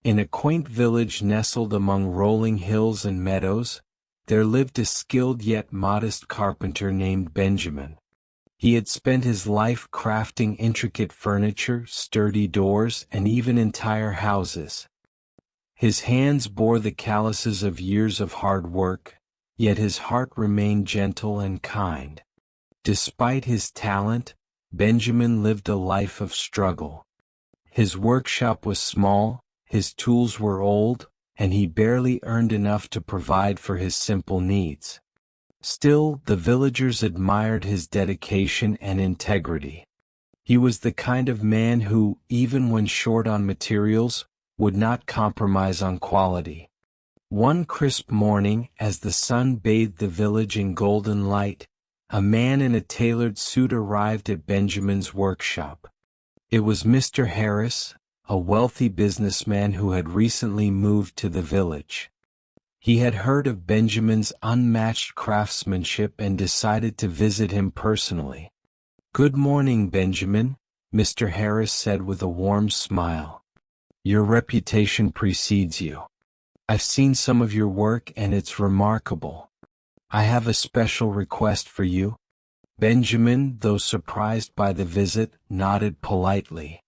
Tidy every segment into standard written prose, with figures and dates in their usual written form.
In a quaint village nestled among rolling hills and meadows, there lived a skilled yet modest carpenter named Benjamin. He had spent his life crafting intricate furniture, sturdy doors, and even entire houses. His hands bore the calluses of years of hard work, yet his heart remained gentle and kind. Despite his talent, Benjamin lived a life of struggle. His workshop was small, his tools were old, and he barely earned enough to provide for his simple needs. Still, the villagers admired his dedication and integrity. He was the kind of man who, even when short on materials, would not compromise on quality. One crisp morning, as the sun bathed the village in golden light, a man in a tailored suit arrived at Benjamin's workshop. It was Mr. Harris, a wealthy businessman who had recently moved to the village. He had heard of Benjamin's unmatched craftsmanship and decided to visit him personally. "Good morning, Benjamin," Mr. Harris said with a warm smile. "Your reputation precedes you. I've seen some of your work and it's remarkable. I have a special request for you." Benjamin, though surprised by the visit, nodded politely.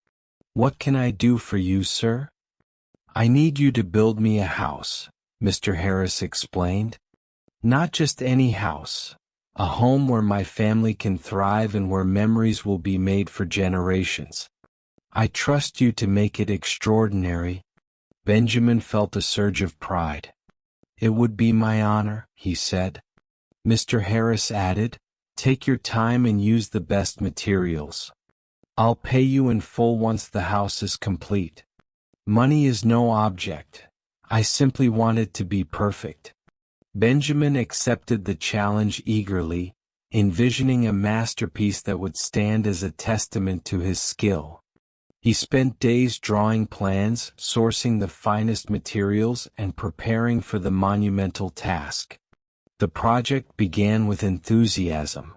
"What can I do for you, sir?" "I need you to build me a house," Mr. Harris explained. "Not just any house. A home where my family can thrive and where memories will be made for generations. I trust you to make it extraordinary." Benjamin felt a surge of pride. "It would be my honor," he said. Mr. Harris added, "Take your time and use the best materials. I'll pay you in full once the house is complete. Money is no object. I simply want it to be perfect." Benjamin accepted the challenge eagerly, envisioning a masterpiece that would stand as a testament to his skill. He spent days drawing plans, sourcing the finest materials, and preparing for the monumental task. The project began with enthusiasm.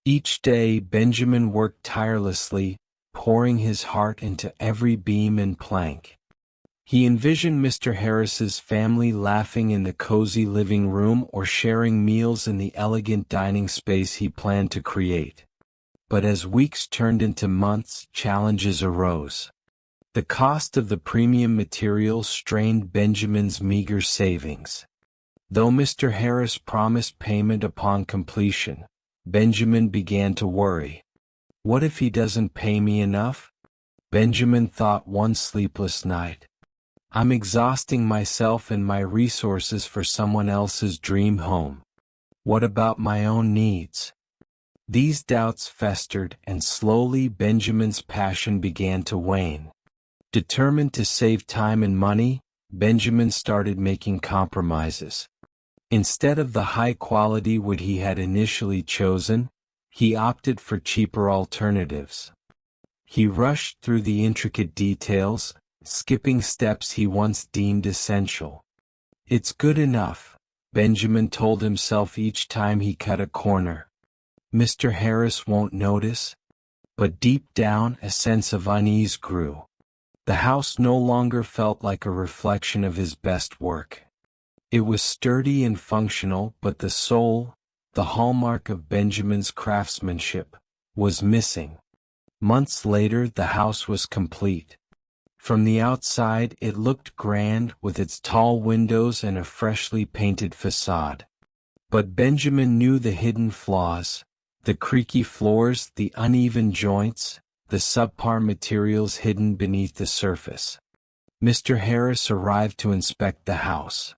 Each day Benjamin worked tirelessly, pouring his heart into every beam and plank. He envisioned Mr. Harris's family laughing in the cozy living room or sharing meals in the elegant dining space he planned to create. But as weeks turned into months, challenges arose. The cost of the premium materials strained Benjamin's meager savings. Though Mr. Harris promised payment upon completion, Benjamin began to worry. "What if he doesn't pay me enough?" Benjamin thought one sleepless night. "I'm exhausting myself and my resources for someone else's dream home. What about my own needs?" These doubts festered, and slowly Benjamin's passion began to wane. Determined to save time and money, Benjamin started making compromises. Instead of the high-quality wood he had initially chosen, he opted for cheaper alternatives. He rushed through the intricate details, skipping steps he once deemed essential. "It's good enough," Benjamin told himself each time he cut a corner. "Mr. Harris won't notice." But deep down a sense of unease grew. The house no longer felt like a reflection of his best work. It was sturdy and functional, but the soul, the hallmark of Benjamin's craftsmanship, was missing. Months later the house was complete. From the outside it looked grand, with its tall windows and a freshly painted facade. But Benjamin knew the hidden flaws: the creaky floors, the uneven joints, the subpar materials hidden beneath the surface. Mr. Harris arrived to inspect the house.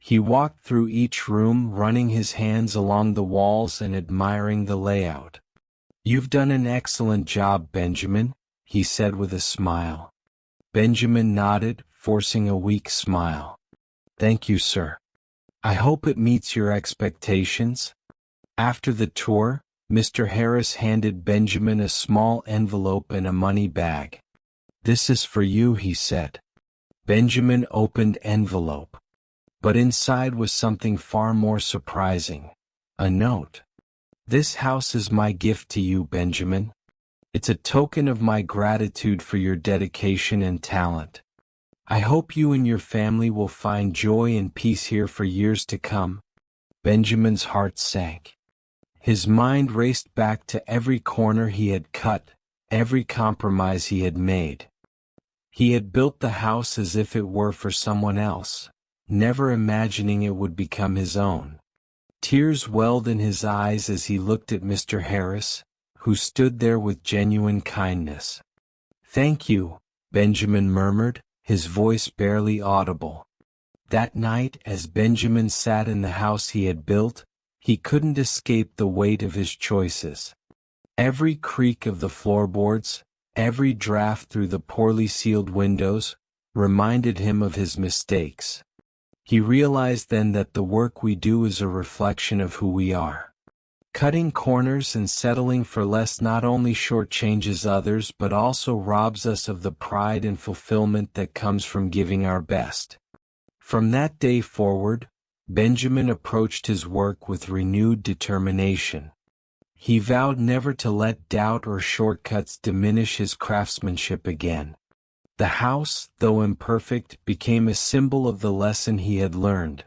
He walked through each room, running his hands along the walls and admiring the layout. "You've done an excellent job, Benjamin," he said with a smile. Benjamin nodded, forcing a weak smile. "Thank you, sir. I hope it meets your expectations." After the tour, Mr. Harris handed Benjamin a small envelope and a money bag. "This is for you," he said. Benjamin opened envelope. But inside was something far more surprising: a note. "This house is my gift to you, Benjamin. It's a token of my gratitude for your dedication and talent. I hope you and your family will find joy and peace here for years to come." Benjamin's heart sank. His mind raced back to every corner he had cut, every compromise he had made. He had built the house as if it were for someone else, never imagining it would become his own. Tears welled in his eyes as he looked at Mr. Harris, who stood there with genuine kindness. "Thank you," Benjamin murmured, his voice barely audible. That night, as Benjamin sat in the house he had built, he couldn't escape the weight of his choices. Every creak of the floorboards, every draft through the poorly sealed windows, reminded him of his mistakes. He realized then that the work we do is a reflection of who we are. Cutting corners and settling for less not only shortchanges others but also robs us of the pride and fulfillment that comes from giving our best. From that day forward, Benjamin approached his work with renewed determination. He vowed never to let doubt or shortcuts diminish his craftsmanship again. The house, though imperfect, became a symbol of the lesson he had learned,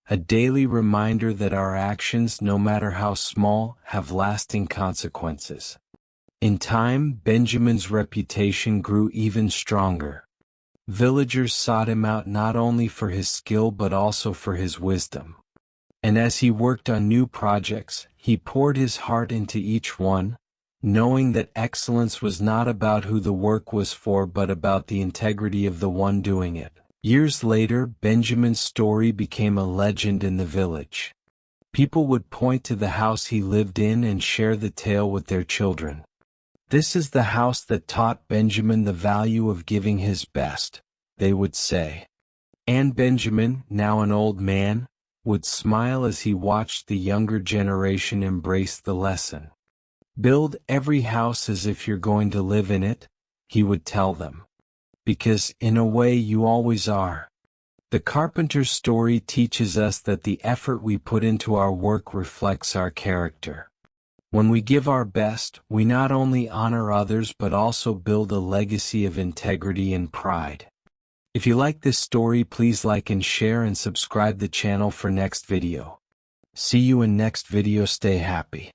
a daily reminder that our actions, no matter how small, have lasting consequences. In time, Benjamin's reputation grew even stronger. Villagers sought him out not only for his skill but also for his wisdom. And as he worked on new projects, he poured his heart into each one, knowing that excellence was not about who the work was for but about the integrity of the one doing it. Years later, Benjamin's story became a legend in the village. People would point to the house he lived in and share the tale with their children. "This is the house that taught Benjamin the value of giving his best," they would say. And Benjamin, now an old man, would smile as he watched the younger generation embrace the lesson. "Build every house as if you're going to live in it," he would tell them. "Because, in a way, you always are." The Carpenter's story teaches us that the effort we put into our work reflects our character. When we give our best, we not only honor others but also build a legacy of integrity and pride. If you like this story, please like and share and subscribe the channel for next video. See you in next video. Stay happy.